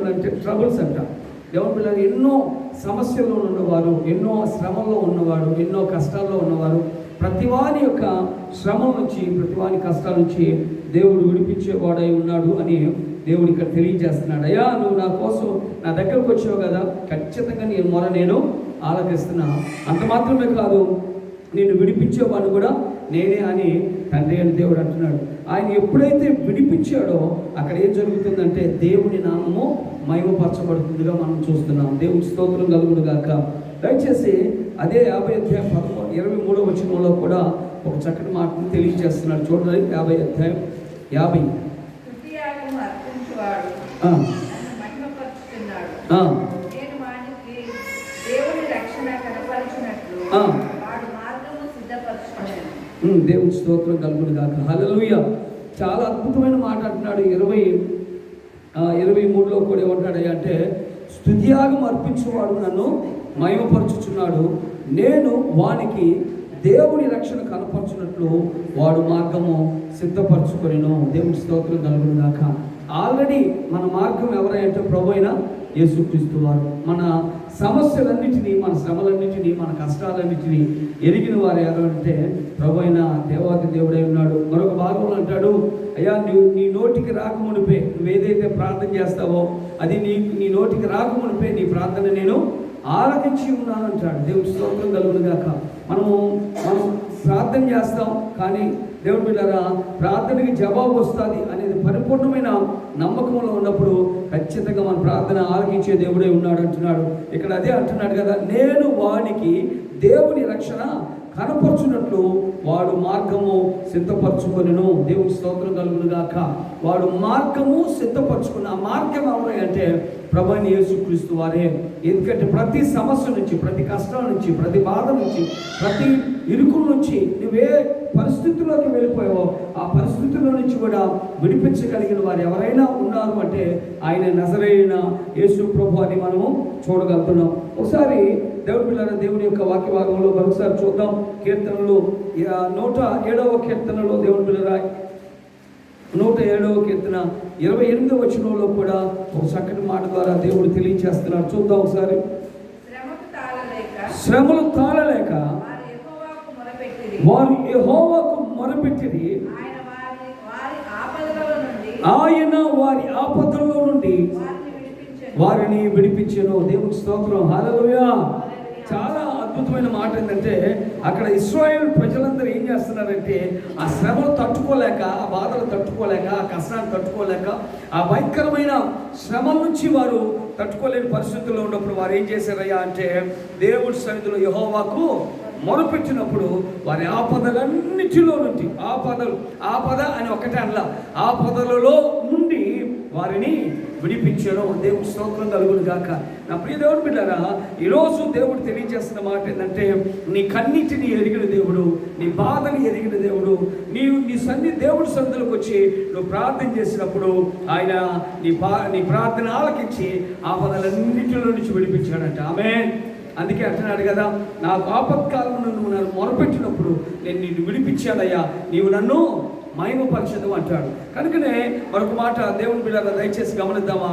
శ్రమలు అంటే ట్రబుల్స్ అంట. దేవుని పిల్లలు ఎన్నో సమస్యల్లో ఉన్నవారు, ఎన్నో శ్రమల్లో ఉన్నవారు, ఎన్నో కష్టాల్లో ఉన్నవారు, ప్రతివాని యొక్క శ్రమం నుంచి, ప్రతివాని కష్టాల నుంచి దేవుడు విడిపించేవాడై ఉన్నాడు అని దేవుడు ఇక్కడ తెలియజేస్తున్నాడు. అయ్యా, నువ్వు నా కోసం నా దగ్గరకు వచ్చావు కదా, ఖచ్చితంగా నేను ఆలకిస్తున్నా. అంత మాత్రమే కాదు, నేను విడిపించేవాడు కూడా నేనే అని తండ్రి అని దేవుడు అంటున్నాడు. ఆయన ఎప్పుడైతే విడిపించాడో అక్కడ ఏం జరుగుతుందంటే దేవుని నామము మహిమపరచబడుతుందిగా మనం చూస్తున్నాం. దేవుని స్తోత్రం కలుగును గాక. దయచేసి అదే 50-23 వచనంలో కూడా ఒక చక్కటి మాటను తెలియజేస్తున్నాడు. చూడండి, 50 దేవుని స్తోత్రం కలుగును గాక. హల్లెలూయా. చాలా అద్భుతమైన మాట అంటున్నాడు. 23లో కూడా ఏమంటాడు అంటే, స్తుతియాగం అర్పించేవాడు నన్ను మహిమపరచుచున్నాడు, నేను వానికి దేవుని రక్షణ కనపరచున్నట్లు వాడు మార్గము సిద్ధపరచుకొనెను. దేవుని స్తోత్రం కలుగును గాక. ఆల్రెడీ మన మార్గం ఎవరంటే ప్రభు అయిన యేసుక్రీస్తు వారు. మన సమస్యలన్నిటినీ, మన శ్రమలన్నిటినీ, మన కష్టాలన్నిటినీ ఎరిగిన వారు ఎవరంటే ప్రభు అయిన దేవాది దేవుడై ఉన్నాడు. మరొక భాగంలో అంటాడు, అయ్యా, నీ నోటికి రాకమునిపే నువ్వు ఏదైతే ప్రార్థన చేస్తావో అది నీ నోటికి రాకమునిపే నీ ప్రార్థన నేను ఆలకించి ఉన్నాను అంటాడు. దేవుడి స్తోత్రం కలుగును గాక. మనం ప్రార్థన చేస్తాం, కానీ దేవుడి బిడ్డలారా, ప్రార్థనకి జవాబు వస్తుంది అనేది పరిపూర్ణమైన నమ్మకంలో ఉన్నప్పుడు ఖచ్చితంగా మన ప్రార్థన ఆలకించే దేవుడే ఉన్నాడు అంటున్నాడు. ఇక్కడ అదే అంటున్నాడు కదా, నేను వానికి దేవుని రక్షణ కనపరచున్నట్లు వాడు మార్గము సిద్ధపరచుకొనెను. దేవుని స్తోత్రం కలుగును గాక. వాడు మార్గము సిద్ధపరచుకున్న ఆ మార్గం ఎవరు అంటే ప్రభువైన యేసుక్రీస్తు వారే. ఎందుకంటే ప్రతి సమస్య నుంచి, ప్రతి కష్టం నుంచి, ప్రతి బాధ నుంచి, ప్రతి ఇరుకుల నుంచి నువ్వే పరిస్థితుల్లోకి వెళ్ళిపోయావో ఆ పరిస్థితుల్లో నుంచి కూడా విడిపించగలిగిన వారు ఎవరైనా ఉన్నారు అంటే ఆయన నజరేయుడైన యేసు ప్రభు అని మనము చూడగలుగుతున్నాం. ఒకసారి దేవుడి పిల్లల దేవుని యొక్క వాక్య భాగంలో మరొకసారి చూద్దాం. కీర్తనలు 107వ కీర్తనలో దేవుడి పిల్లల 107వ కీర్తన 28వ వచనంలో కూడా ఒక చక్కటి మాట ద్వారా దేవుడు తెలియజేస్తున్నాడు. చూద్దాం ఒకసారి. శ్రమలు తాళలేక వారు యెహోవాకు మొరపెట్టిరి, ఆయన వారి ఆపదల్లో నుండి వారిని విడిపించెను. దేవుని స్తోత్రం. హల్లెలూయా. చాలా అద్భుతమైన మాట ఏంటంటే, అక్కడ ఇశ్రాయేలు ప్రజలందరూ ఏం చేస్తున్నారంటే ఆ శ్రమలు తట్టుకోలేక, ఆ బాధలు తట్టుకోలేక, ఆ కష్టాన్ని తట్టుకోలేక, ఆ భయంకరమైన శ్రమల నుంచి వారు తట్టుకోలేని పరిస్థితుల్లో ఉన్నప్పుడు వారు ఏం చేశారయ్యా అంటే దేవుడి సన్నిధిలో యెహోవాకు మొరపెట్టినప్పుడు వారి ఆపదలన్నిటిలో నుండి, ఆపద అని ఒకటే అనలా, ఆపదలలో నుండి వారిని విడిపించాను. దేవుడి స్తోత్రం కలుగును గాక. నా ప్రియ దేవుని బిడ్డలారా, ఈరోజు దేవుడు తెలియజేస్తున్న మాట ఏంటంటే, నీ కన్నిటిని ఎరిగిన దేవుడు, నీ బాధని ఎరిగిన దేవుడు, నీ దేవుడి సన్నిధిలోకి వచ్చి నువ్వు ప్రార్థన చేసినప్పుడు ఆయన నీ ప్రార్థన ఆలకించి ఆపదలన్నిటిలో నుంచి విడిపించాడంట. ఆమేన్. అందుకే అంటున్నాడు కదా, నాకు ఆపత్కాలంలో నువ్వు నన్ను మొరపెట్టినప్పుడు నేను నిన్ను విడిపించానయ్యా, నీవు నన్ను మహిమపరచదు అంటాడు. కనుకనే మరొక మాట దేవుని బిడ్డలారా దయచేసి గమనిద్దామా.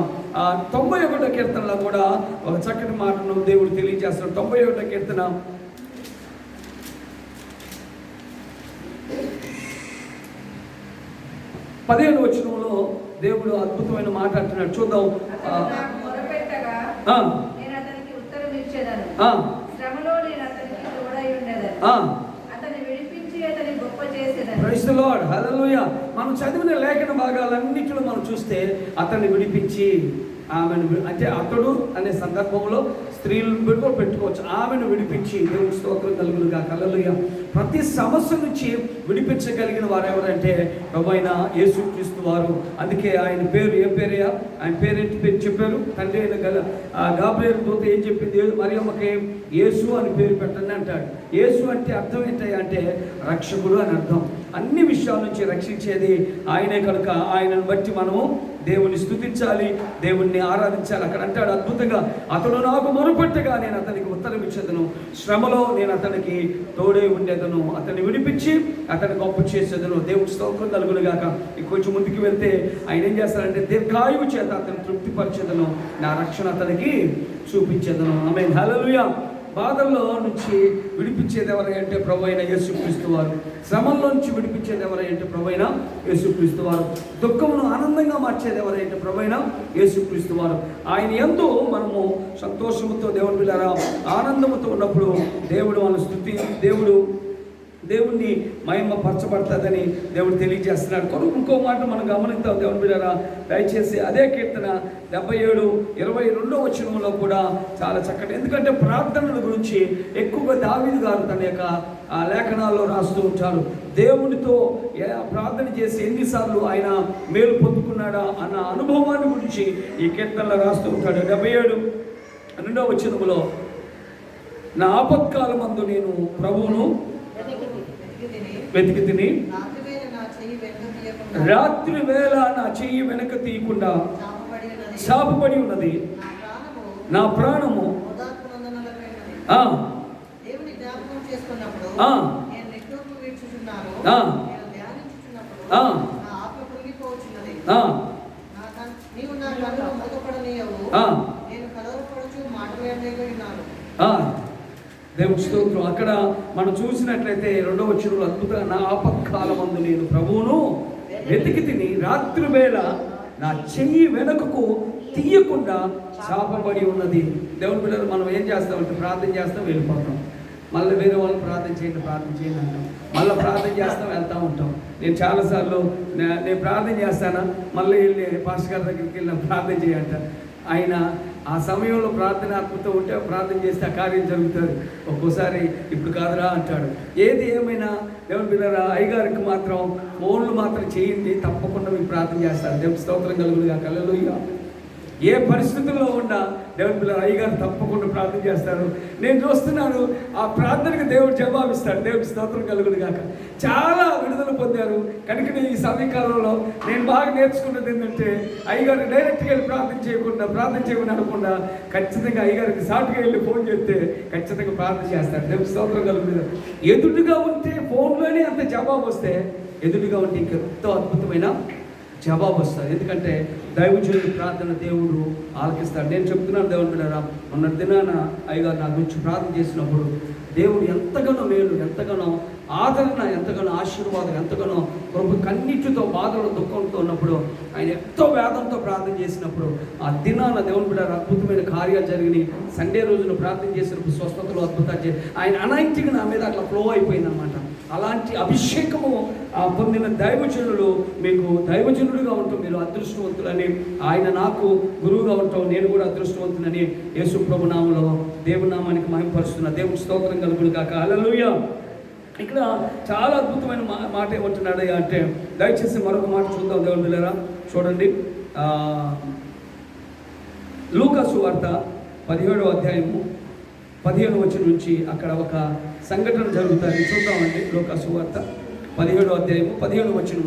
91వ కీర్తనలో కూడా ఒక చక్కటి మాటను దేవుడు తెలియజేస్తాడు. 91వ కీర్తన 15వ వచనంలో దేవుడు అద్భుతమైన మాట అంటున్నాడు. చూద్దాం. Praise the Lord. హల్లెలూయా. మనం చదివిన లేఖన భాగాలన్నిటిలో మనం చూస్తే అతన్ని విడిపించి ఆమెను, అంటే అతడు అనే సందర్భంలో స్త్రీలు పెట్టుకోవచ్చు, ఆమెను విడిపించి దేవుని స్తోత్రం కలుగును గాక. హల్లెలూయా. ప్రతి సమస్య నుంచి విడిపించగలిగిన వారు ఎవరంటే ప్రభువైన యేసుక్రీస్తు వారు. అందుకే ఆయన పేరు ఏం పేరయ్యా? ఆయన పేరేంటి పేరు చెప్పారు? తండ్రి అయిన గాబ్రియేలు దూత ఏం చెప్పింది? మరియమ్మకి యేసు అని పేరు పెట్టండి అంటాడు. యేసు అంటే అర్థం ఏంటయ్యా అంటే రక్షకుడు అని అర్థం. అన్ని విషయాల నుంచి రక్షించేది ఆయనే కనుక ఆయనను బట్టి మనము దేవుని స్తుతించాలి, దేవుణ్ణి ఆరాధించాలి. అక్కడ అంటాడు అద్భుతంగా, అతడు నాకు మొరుపెట్టగా నేను అతనికి ఉత్తరం ఇచ్చేదను, శ్రమలో నేను అతనికి తోడే ఉండేదను, అతన్ని విడిపించి అతని గొప్ప చేసేదను. దేవుడి స్తోత్రం కలుగును గాక. ఇంకొంచెం ముందుకు వెళ్తే ఆయన ఏం చేస్తారంటే దీర్ఘాయువు చేత అతను తృప్తిపరిచేదను, నా రక్షణ అతనికి చూపించేదను. ఆమేన్, హల్లెలూయా. బాధల్లో నుంచి విడిపించేది ఎవరంటే ప్రభు అయిన యేసుక్రీస్తు వారు. శ్రమంలో నుంచి విడిపించేది ఎవరంటే ప్రభు అయిన యేసుక్రీస్తు వారు. దుఃఖమును ఆనందంగా మార్చేది ఎవరంటే ప్రభు అయిన యేసుక్రీస్తు వారు. ఆయన యందు మనము సంతోషముతో దేవుని బిడ్డలారా ఆనందముతో ఉన్నప్పుడు దేవుడు మన స్తుతి, దేవుణ్ణి మహిమపరచబడుతుందని దేవుడు తెలియజేస్తున్నాడు. ఇంకో మాట మనం గమనిద్దాం దేవుని బిడ్డలారా, దయచేసి అదే కీర్తన 77:22 కూడా చాలా చక్కటి. ఎందుకంటే ప్రార్థనల గురించి ఎక్కువగా దావీదు గారు తన యొక్క లేఖనాల్లో రాస్తూ ఉంటారు. దేవునితో ప్రార్థన చేసి ఎన్నిసార్లు ఆయన మేలు పొందుకున్నాడా అన్న అనుభవాన్ని గురించి ఈ కీర్తనలో రాస్తూ ఉంటాడు. 77:2 నా ఆపత్కాలమందు నేను ప్రభువును వెతికి తిని రాత్రి వేళ నా చెయ్యి వెనక తీయకుండా శాపపడి ఉన్నది నా ప్రాణము. దేవుడి స్తోత్రం. అక్కడ మనం చూసినట్లయితే 2వ వచనంలో అద్భుతంగా, నా ఆపత్కాలమందు నేను ప్రభువును వెతికి తిని రాత్రి వేళ నా చెయ్యి వెనుకకు తీయకుండా శాపబడి ఉన్నది. దేవుని పిల్లలు మనం ఏం చేస్తామంటే ప్రార్థన చేస్తాం, వెళ్ళిపోతాం. మళ్ళీ వేరే వాళ్ళు ప్రార్థన చేయండి అంటాం, మళ్ళీ ప్రార్థన చేస్తాం, వెళ్తూ ఉంటాం. నేను చాలాసార్లు నేను ప్రార్థన చేస్తానా, మళ్ళీ వెళ్ళి పాస్టర్ గారి దగ్గరికి వెళ్ళిన ప్రార్థన చేయంట. ఆయన ఆ సమయంలో ప్రార్థనాత్మతో ఉంటే ప్రార్థన చేస్తే ఆ కార్యం జరుగుతుంది. ఒక్కోసారి ఇప్పుడు కాదురా అంటాడు. ఏది ఏమైనా దేవుని బిడ్డలారా, అయ్యగారికి మాత్రం ఫోన్లు మాత్రం చేయండి, తప్పకుండా మీకు ప్రార్థన చేస్తారు. దేవుని స్తోత్రం కలుగునుగా. హల్లెలూయా. ఏ పరిస్థితుల్లో ఉన్నా దేవుని పిల్లలు అయ్యగారు తప్పకుండా ప్రార్థన చేస్తారు. నేను చూస్తున్నాను ఆ ప్రార్థనకు దేవుడు జవాబిస్తాడు. దేవుడి స్తోత్రం కలుగును గాక. చాలా విడుదల పొందారు. కనుక నేను ఈ సమయకాలంలో నేను బాగా నేర్చుకున్నది ఏంటంటే, అయ్యగారు డైరెక్ట్గా వెళ్ళి ప్రార్థన చేయకుండా అనకుండా ఖచ్చితంగా అయ్యగారికి సాటుగా వెళ్ళి ఫోన్ చేస్తే ఖచ్చితంగా ప్రార్థన చేస్తాడు. దేవుడి స్తోత్రం కలుగును. ఎదుటిగా ఉంటే ఫోన్లోనే అంత జవాబు వస్తే, ఎదుటిగా ఉంటే ఇంకెంతో అద్భుతమైన జవాబు వస్తుంది. ఎందుకంటే దైవజనుడి ప్రార్థన దేవుడు ఆలకిస్తాడు. నేను చెప్తున్నాను దేవుని బిడ్డలారా, మొన్న దినాన అయ్యగారు నా గురించి ప్రార్థన చేసినప్పుడు దేవుడు ఎంతగానో మేలు, ఎంతగానో ఆదరణ, ఎంతగానో ఆశీర్వాదం, ఎంతగానో ప్రభు కన్నిటితో బాధలు దుఃఖంతో ఉన్నప్పుడు ఆయన ఎంతో వేదంతో ప్రార్థన చేసినప్పుడు ఆ దినాన దేవుని బిడ్డలారా అద్భుతమైన కార్యాలు జరిగినాయి. సండే రోజున ప్రార్థన చేసినప్పుడు స్వస్థతలు అద్భుతాలు ఆయన అనాయింటిగా నా మీద అట్లా ఫ్లో అయిపోయింది అన్నమాట. అలాంటి అభిషేకము పొందిన దైవజనులు, మీకు దైవజనుడిగా ఉంటాం మీరు అదృష్టవంతులని, ఆయన నాకు గురువుగా ఉంటాం, నేను కూడా అదృష్టవంతులని యేసు ప్రభు నామములో దేవుని నామానికి మహిమపరుస్తున్న దేవుని స్తోత్రం కలుగును గాక. హల్లెలూయా. ఇక్కడ చాలా అద్భుతమైన మాట ఏమంటున్నాడు అంటే, దయచేసి మరొక మాట చూద్దాం దేవుని బిడ్డలారా. చూడండి, లూకా సువార్త 17వ అధ్యాయము 15వ వచనం నుంచి అక్కడ ఒక సంఘటన జరుగుతుంది. చూద్దామండి. లూకా సువార్త 17వ అధ్యాయము 15వ వచనం.